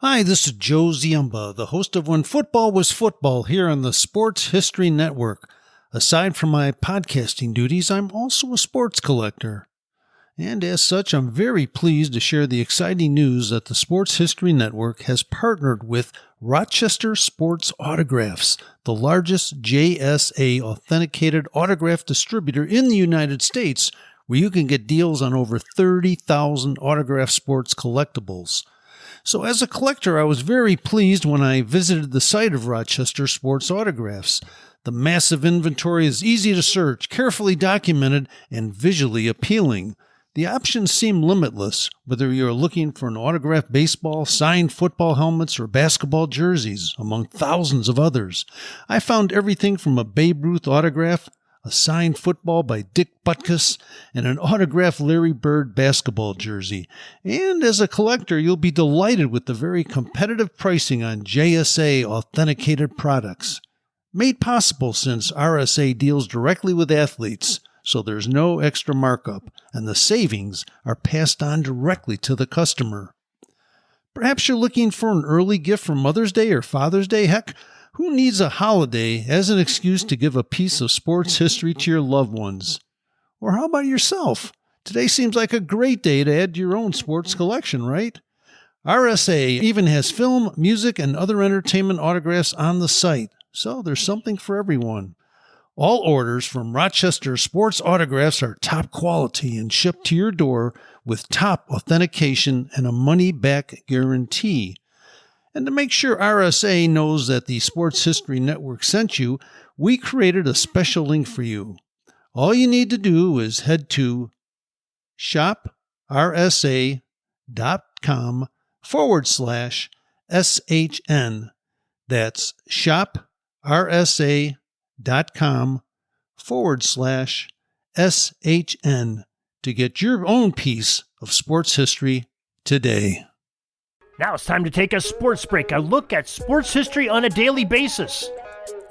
Hi, this is Joe Ziemba, the host of When Football Was Football here on the Sports History Network. Aside from my podcasting duties, I'm also a sports collector. And as such, I'm very pleased to share the exciting news that the Sports History Network has partnered with Rochester Sports Autographs, the largest JSA authenticated autograph distributor in the United States, where you can get deals on over 30,000 autograph sports collectibles. So as a collector, I was very pleased when I visited the site of Rochester Sports Autographs. The massive inventory is easy to search, carefully documented, and visually appealing. The options seem limitless, whether you're looking for an autographed baseball, signed football helmets, or basketball jerseys, among thousands of others. I found everything from a Babe Ruth autograph, a signed football by Dick Butkus, and an autographed Larry Bird basketball jersey. And as a collector, you'll be delighted with the very competitive pricing on JSA authenticated products. Made possible since RSA deals directly with athletes, so there's no extra markup, and the savings are passed on directly to the customer. Perhaps you're looking for an early gift for Mother's Day or Father's Day. Heck, who needs a holiday as an excuse to give a piece of sports history to your loved ones? Or how about yourself? Today seems like a great day to add to your own sports collection, right? RSA even has film, music, and other entertainment autographs on the site, so there's something for everyone. All orders from Rochester Sports Autographs are top quality and shipped to your door with top authentication and a money-back guarantee. And to make sure RSA knows that the Sports History Network sent you, we created a special link for you. All you need to do is head to shoprsa.com/SHN. That's shoprsa.com/SHN to get your own piece of sports history today. Now it's time to take a sports break, a look at sports history on a daily basis.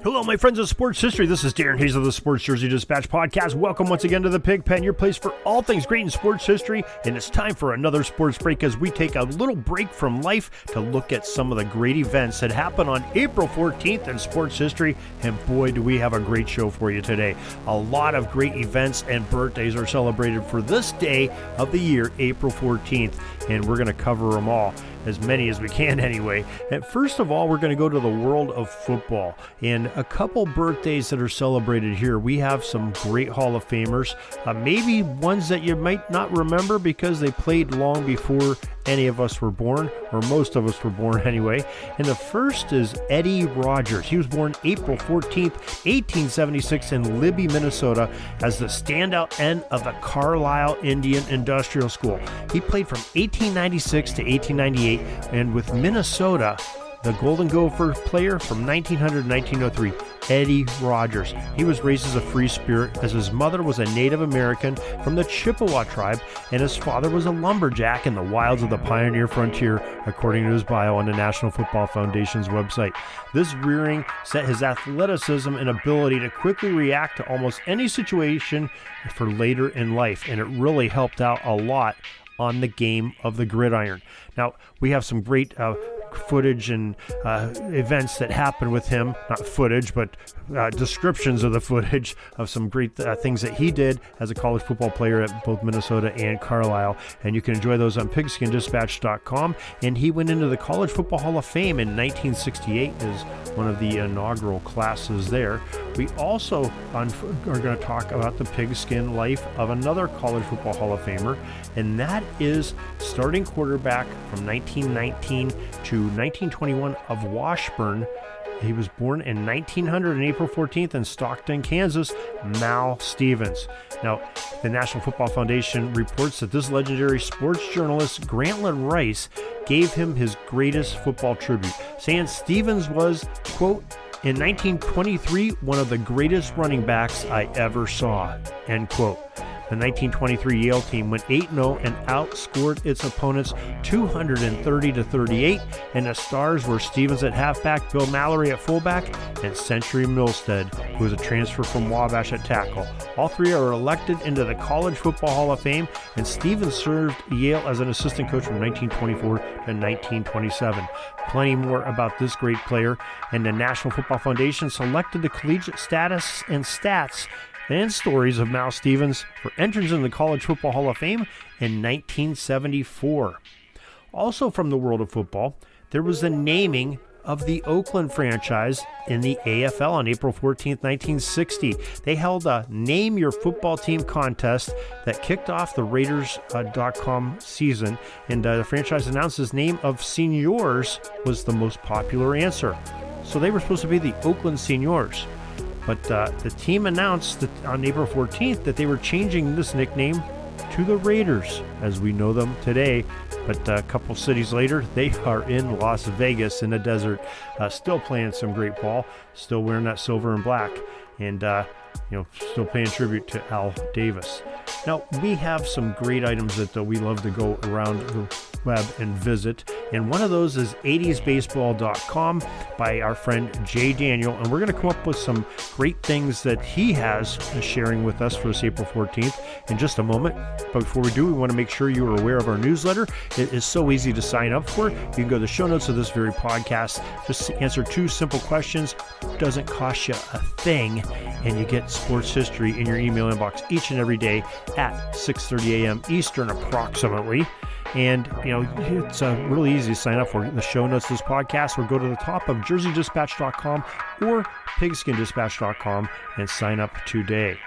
Hello, my friends of sports history. This is Darren Hayes of the Sports Jersey Dispatch Podcast. Welcome once again to the Pig Pen, your place for all things great in sports history. And it's time for another sports break as we take a little break from life to look at some of the great events that happened on April 14th in sports history. And boy, do we have a great show for you today. A lot of great events and birthdays are celebrated for this day of the year, April 14th. And we're going to cover them all, as many as we can anyway. And first of all, we're going to go to the world of football and a couple birthdays that are celebrated here. We have some great Hall of Famers, maybe ones that you might not remember because they played long before any of us were born, or most of us were born anyway. And the first is Eddie Rogers. He was born April 14th, 1876 in Libby, Minnesota, as the standout end of the Carlisle Indian Industrial School. He played from 1896 to 1898, and with Minnesota, the Golden Gopher player from 1900 to 1903, Eddie Rogers. He was raised as a free spirit, as his mother was a Native American from the Chippewa tribe, and his father was a lumberjack in the wilds of the pioneer frontier, according to his bio on the National Football Foundation's website. This rearing set his athleticism and ability to quickly react to almost any situation for later in life, and it really helped out a lot on the game of the gridiron. Now, we have some great footage and events that happened with him, not footage, but descriptions of the footage of some great things that he did as a college football player at both Minnesota and Carlisle, and you can enjoy those on pigskindispatch.com. And he went into the College Football Hall of Fame in 1968 as one of the inaugural classes there. We also are going to talk about the pigskin life of another College Football Hall of Famer, and that is starting quarterback from 1919 to 1921 of Washburn. He was born in 1900 on April 14th in Stockton, Kansas, Mal Stevens. Now, the National Football Foundation reports that this legendary sports journalist, Grantland Rice, gave him his greatest football tribute, saying Stevens was, quote, in 1923, one of the greatest running backs I ever saw, end quote. The 1923 Yale team went 8-0 and outscored its opponents 230-38, and the stars were Stevens at halfback, Bill Mallory at fullback, and Century Milstead, who was a transfer from Wabash at tackle. All three are elected into the College Football Hall of Fame, and Stevens served Yale as an assistant coach from 1924 to 1927. Plenty more about this great player, and the National Football Foundation selected the collegiate status and stats and stories of Mal Stevens for entrance in the College Football Hall of Fame in 1974. Also from the world of football, there was the naming of the Oakland franchise in the AFL on April 14th, 1960. They held a Name Your Football Team contest that kicked off the Raiders.com season, and the franchise announced the name of Seniors was the most popular answer. So they were supposed to be the Oakland Seniors. But the team announced that on April 14th that they were changing this nickname to the Raiders as we know them today. But a couple cities later, they are in Las Vegas in the desert, still playing some great ball, still wearing that silver and black, and still paying tribute to Al Davis. Now, we have some great items that we love to go around the web and visit, and one of those is 80sbaseball.com by our friend Jay Daniel, and we're going to come up with some great things that he has sharing with us for this April 14th in just a moment. But before we do, we want to make sure you are aware of our newsletter. It is so easy to sign up for. You can go to the show notes of this very podcast, just answer 2 simple questions, doesn't cost you a thing, and you get sports history in your email inbox each and every day at 6:30 a.m. Eastern approximately. And, it's really easy to sign up for. The show notes of this podcast, or go to the top of jerseydispatch.com or pigskindispatch.com and sign up today.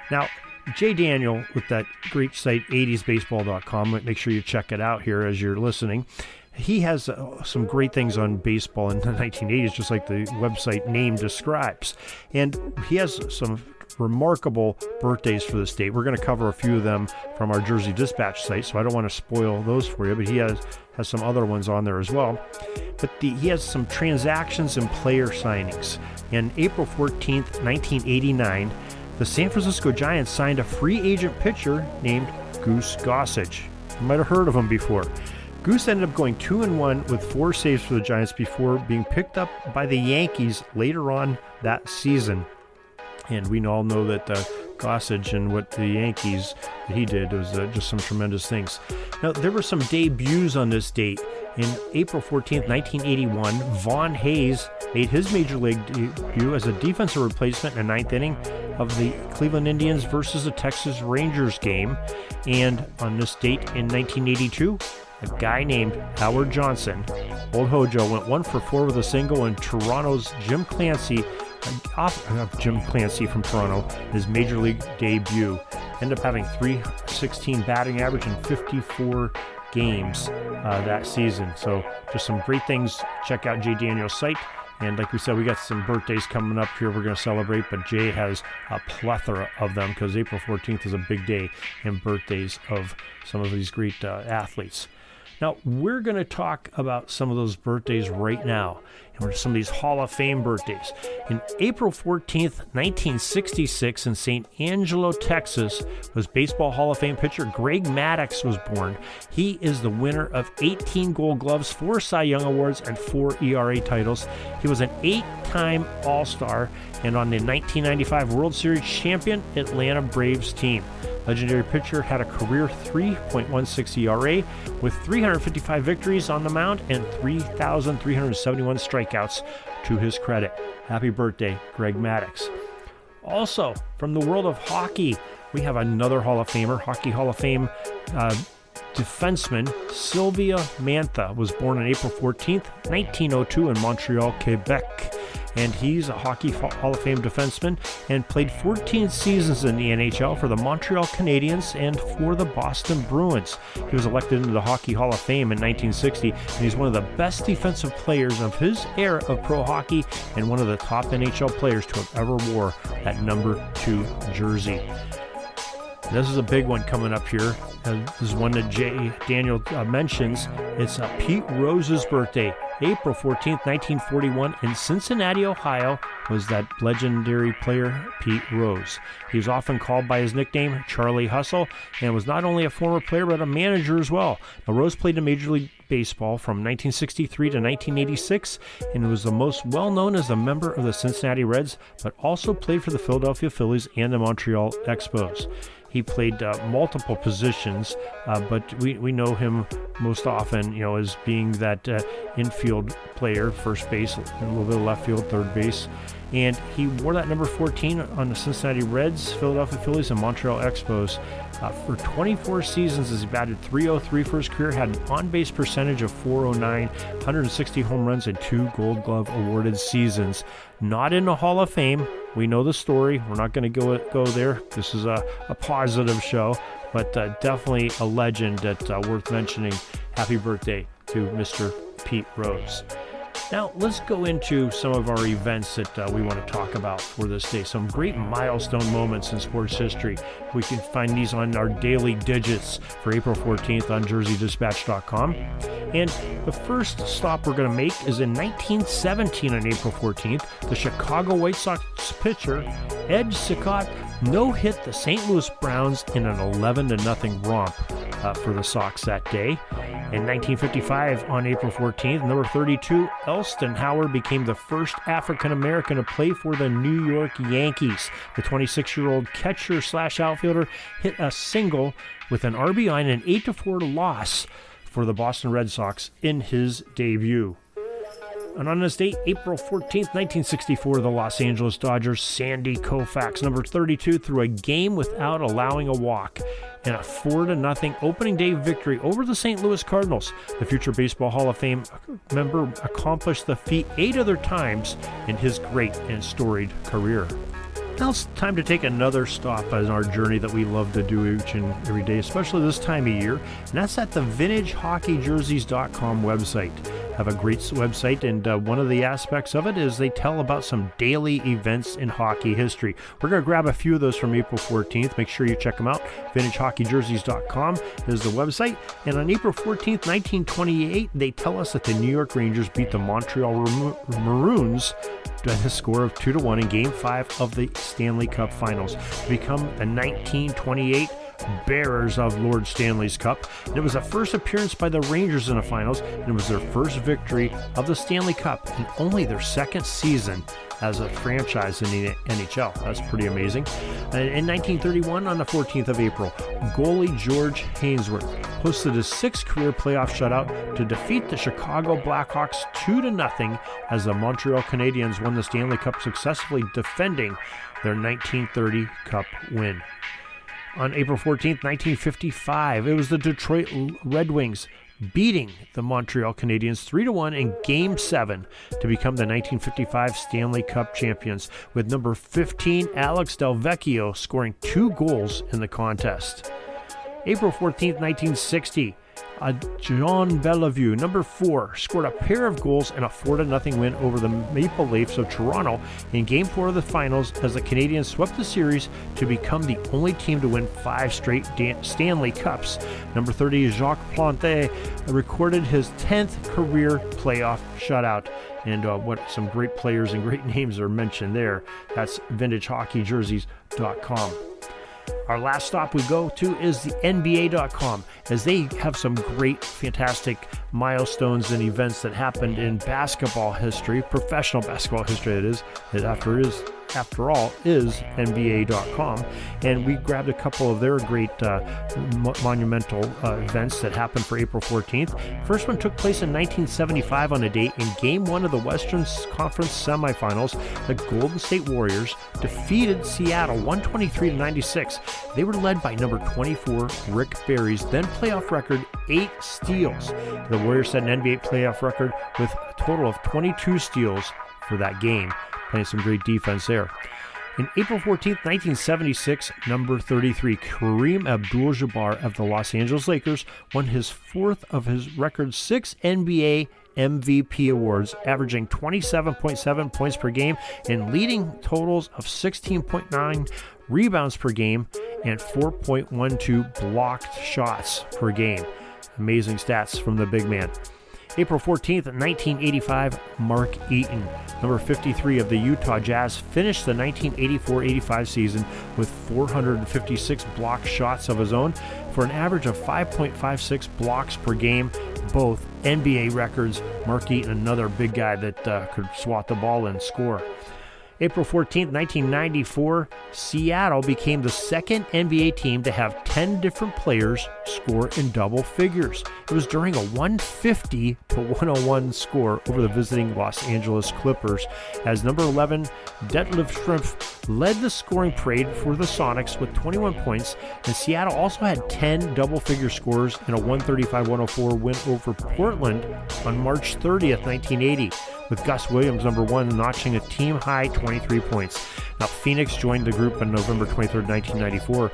Now, Jay Daniel with that great site, 80sbaseball.com, make sure you check it out here as you're listening. He has some great things on baseball in the 1980s, just like the website name describes. And he has some remarkable birthdays for this date. We're going to cover a few of them from our Jersey Dispatch site, so I don't want to spoil those for you, but he has some other ones on there as well. But he has some transactions and player signings. On April 14th, 1989, the San Francisco Giants signed a free agent pitcher named Goose Gossage. You might have heard of him before. Goose ended up going 2-1 with 4 saves for the Giants before being picked up by the Yankees later on that season. And we all know that Gossage and what the Yankees that he did was just some tremendous things. Now, there were some debuts on this date. In April 14th, 1981, Vaughn Hayes made his major league debut as a defensive replacement in the 9th inning of the Cleveland Indians versus the Texas Rangers game. And on this date in 1982, a guy named Howard Johnson, Old Hojo, went 1 for 4 with a single, and Toronto's Jim Clancy from Toronto, his major league debut, ended up having .316 batting average in 54 games that season. So just some great things. Check out Jay Daniel's site. And like we said, we got some birthdays coming up here we're going to celebrate, but Jay has a plethora of them because April 14th is a big day and birthdays of some of these great athletes. Now, we're going to talk about some of those birthdays right now, and some of these Hall of Fame birthdays. In April 14th, 1966, in St. Angelo, Texas, was Baseball Hall of Fame pitcher Greg Maddux was born. He is the winner of 18 Gold Gloves, 4 Cy Young Awards, and 4 ERA titles. He was an 8-time All-Star and on the 1995 World Series champion Atlanta Braves team. Legendary pitcher had a career 3.16 ERA with 355 victories on the mound and 3,371 strikeouts to his credit. Happy birthday, Greg Maddux. Also, from the world of hockey, we have another Hall of Famer, Hockey Hall of Fame defenseman Sylvia Mantha was born on April 14th, 1902 in Montreal, Quebec. And he's a Hockey Hall of Fame defenseman and played 14 seasons in the NHL for the Montreal Canadiens and for the Boston Bruins. He was elected into the Hockey Hall of Fame in 1960, and he's one of the best defensive players of his era of pro hockey and one of the top NHL players to have ever wore that number 2 jersey. This is a big one coming up here. This is one that Jay Daniel mentions. It's Pete Rose's birthday. April 14th, 1941, in Cincinnati, Ohio, was that legendary player Pete Rose. He was often called by his nickname Charlie Hustle, and was not only a former player but a manager as well. Now, Rose played in Major League Baseball from 1963 to 1986, and was the most well-known as a member of the Cincinnati Reds, but also played for the Philadelphia Phillies and the Montreal Expos. He played multiple positions, but we know him most often, as being that infield player, first base, a little bit of left field, third base. And he wore that number 14 on the Cincinnati Reds, Philadelphia Phillies, and Montreal Expos for 24 seasons as he batted .303 for his career, had an on-base percentage of .409, 160 home runs, and 2 Gold Glove awarded seasons. Not in the Hall of Fame. We know the story. We're not going to go there. This is a positive show, but definitely a legend that's worth mentioning. Happy birthday to Mr. Pete Rose. Now, let's go into some of our events that we want to talk about for this day. Some great milestone moments in sports history. We can find these on our daily digits for April 14th on jerseydispatch.com. And the first stop we're going to make is in 1917 on April 14th. The Chicago White Sox pitcher, Ed Scott, no-hit the St. Louis Browns in an 11-0 romp for the Sox that day. In 1955, on April 14th, number 32, Elston Howard became the first African-American to play for the New York Yankees. The 26-year-old catcher/outfielder hit a single with an RBI in an 8-4 loss for the Boston Red Sox in his debut. And on this date, April 14th, 1964, the Los Angeles Dodgers' Sandy Koufax, number 32, threw a game without allowing a walk in a 4-0 opening day victory over the St. Louis Cardinals. The future Baseball Hall of Fame member accomplished the feat 8 other times in his great and storied career. Now it's time to take another stop on our journey that we love to do each and every day, especially this time of year, and that's at the VintageHockeyJerseys.com website. Have a great website, and one of the aspects of it is they tell about some daily events in hockey history. We're going to grab a few of those from April 14th. Make sure you check them out. VintageHockeyJerseys.com is the website. And on April 14th, 1928, they tell us that the New York Rangers beat the Montreal Maroons by the score of 2-1 in Game 5 of the Stanley Cup Finals to become the 1928 bearers of Lord Stanley's Cup. And it was the first appearance by the Rangers in the finals, and it was their first victory of the Stanley Cup and only their second season as a franchise in the NHL. That's pretty amazing. And in 1931, on the 14th of April, goalie George Hainsworth posted his 6th career playoff shutout to defeat the Chicago Blackhawks 2-0 as the Montreal Canadiens won the Stanley Cup, successfully defending their 1930 Cup win. On April 14th, 1955, it was the Detroit Red Wings beating the Montreal Canadiens 3-1 in Game 7 to become the 1955 Stanley Cup champions, with number 15 Alex Delvecchio scoring 2 goals in the contest. April 14th, 1960, John Bellevue, number 4, scored a pair of goals in a 4-0 win over the Maple Leafs of Toronto in Game 4 of the finals as the Canadiens swept the series to become the only team to win 5 straight Stanley Cups. Number 30, Jacques Plante, recorded his 10th career playoff shutout. And what some great players and great names are mentioned there. That's VintageHockeyJerseys.com. Our last stop we go to is the NBA.com, as they have some great, fantastic milestones and events that happened in basketball history, professional basketball history, that is. It after all, is NBA.com. And we grabbed a couple of their great monumental events that happened for April 14th. First one took place in 1975 on a date in Game 1 of the Western Conference semifinals. The Golden State Warriors defeated Seattle 123-96. They were led by number 24, Rick Barry's then playoff record, 8 steals. The Warriors set an NBA playoff record with a total of 22 steals for that game. Playing some great defense there. In April 14th, 1976, number 33, Kareem Abdul-Jabbar of the Los Angeles Lakers won his 4th of his record 6 NBA MVP awards, averaging 27.7 points per game and leading totals of 16.9 rebounds per game and 4.12 blocked shots per game. Amazing stats from the big man. April 14th, 1985, Mark Eaton, number 53 of the Utah Jazz, finished the 1984-85 season with 456 block shots of his own for an average of 5.56 blocks per game, both NBA records. Mark Eaton, another big guy that could swat the ball and score. April 14th, 1994, Seattle became the second NBA team to have 10 different players score in double figures. It was during a 150-101 score over the visiting Los Angeles Clippers, as number 11, Detlef Schrempf, led the scoring parade for the Sonics with 21 points, and Seattle also had 10 double-figure scores in a 135-104 win over Portland on March 30th, 1980. With Gus Williams, number 1, notching a team-high 23 points. Now, Phoenix joined the group on November 23, 1994,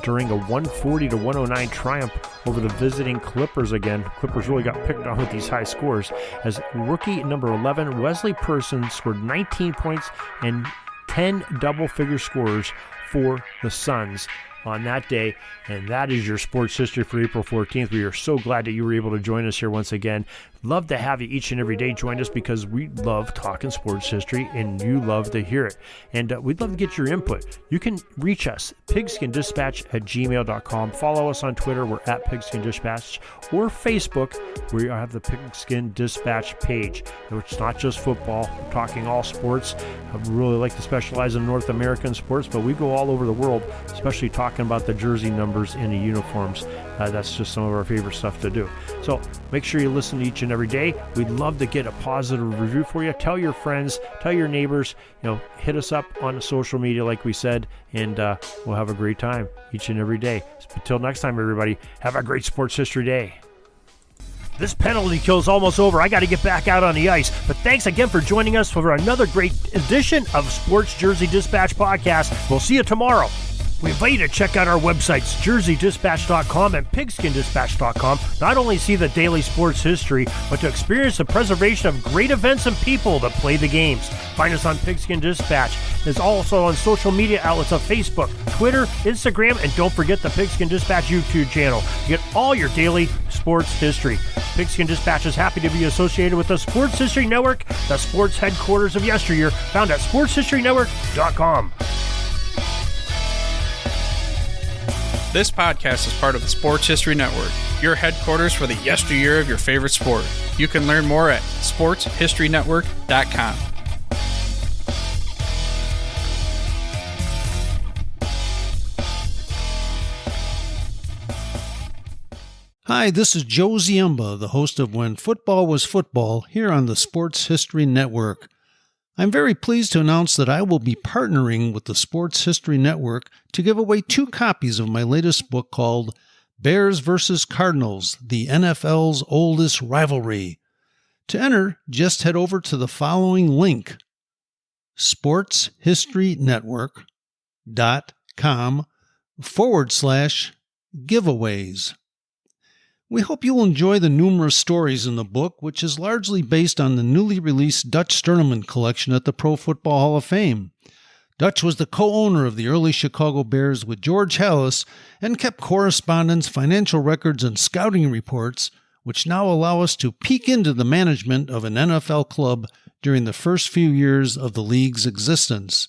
during a 140-109 triumph over the visiting Clippers again. Clippers really got picked on with these high scores, as rookie number 11, Wesley Person, scored 19 points and 10 double-figure scores for the Suns on that day. And that is your sports history for April 14th. We are so glad that you were able to join us here once again. Love to have you each and every day join us, because we love talking sports history and you love to hear it. And we'd love to get your input. You can reach us, pigskindispatch@gmail.com. Follow us on Twitter. We're at Pigskin Dispatch, or Facebook. We have the Pigskin Dispatch page. It's not just football. We're talking all sports. I really like to specialize in North American sports, but we go all over the world, especially talking about the jersey numbers in the uniforms. That's just some of our favorite stuff to do. So make sure you listen each and every day. We'd love to get a positive review for you. Tell your friends, tell your neighbors, hit us up on the social media like we said, and we'll have a great time each and every day. Until next time, everybody, have a great sports history day. This penalty kill is almost over. I got to get back out on the ice. But thanks again for joining us for another great edition of Sports Jersey Dispatch Podcast. We'll see you tomorrow. We invite you to check out our websites, jerseydispatch.com and pigskindispatch.com. Not only see the daily sports history, but to experience the preservation of great events and people that play the games. Find us on Pigskin Dispatch. It's also on social media outlets of Facebook, Twitter, Instagram, and don't forget the Pigskin Dispatch YouTube channel. You get all your daily sports history. Pigskin Dispatch is happy to be associated with the Sports History Network, the sports headquarters of yesteryear, found at sportshistorynetwork.com. This podcast is part of the Sports History Network, your headquarters for the yesteryear of your favorite sport. You can learn more at sportshistorynetwork.com. Hi, this is Joe Ziemba, the host of When Football Was Football, here on the Sports History Network. I'm very pleased to announce that I will be partnering with the Sports History Network to give away 2 copies of my latest book called Bears vs. Cardinals, the NFL's Oldest Rivalry. To enter, just head over to the following link, sportshistorynetwork.com/giveaways. We hope you'll enjoy the numerous stories in the book, which is largely based on the newly released Dutch Sterneman collection at the Pro Football Hall of Fame. Dutch was the co-owner of the early Chicago Bears with George Halas and kept correspondence, financial records, and scouting reports, which now allow us to peek into the management of an NFL club during the first few years of the league's existence.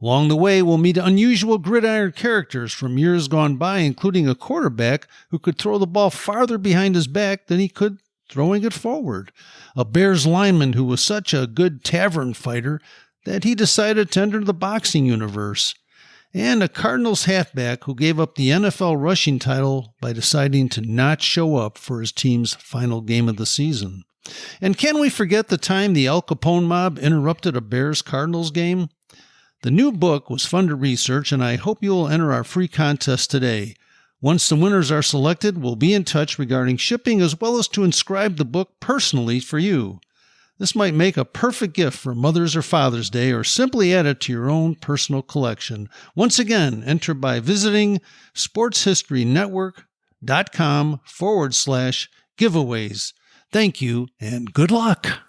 Along the way, we'll meet unusual gridiron characters from years gone by, including a quarterback who could throw the ball farther behind his back than he could throwing it forward, a Bears lineman who was such a good tavern fighter that he decided to enter the boxing universe, and a Cardinals halfback who gave up the NFL rushing title by deciding to not show up for his team's final game of the season. And can we forget the time the Al Capone mob interrupted a Bears-Cardinals game? The new book was fun to research, and I hope you will enter our free contest today. Once the winners are selected, we'll be in touch regarding shipping as well as to inscribe the book personally for you. This might make a perfect gift for Mother's or Father's Day, or simply add it to your own personal collection. Once again, enter by visiting sportshistorynetwork.com/giveaways. Thank you and good luck.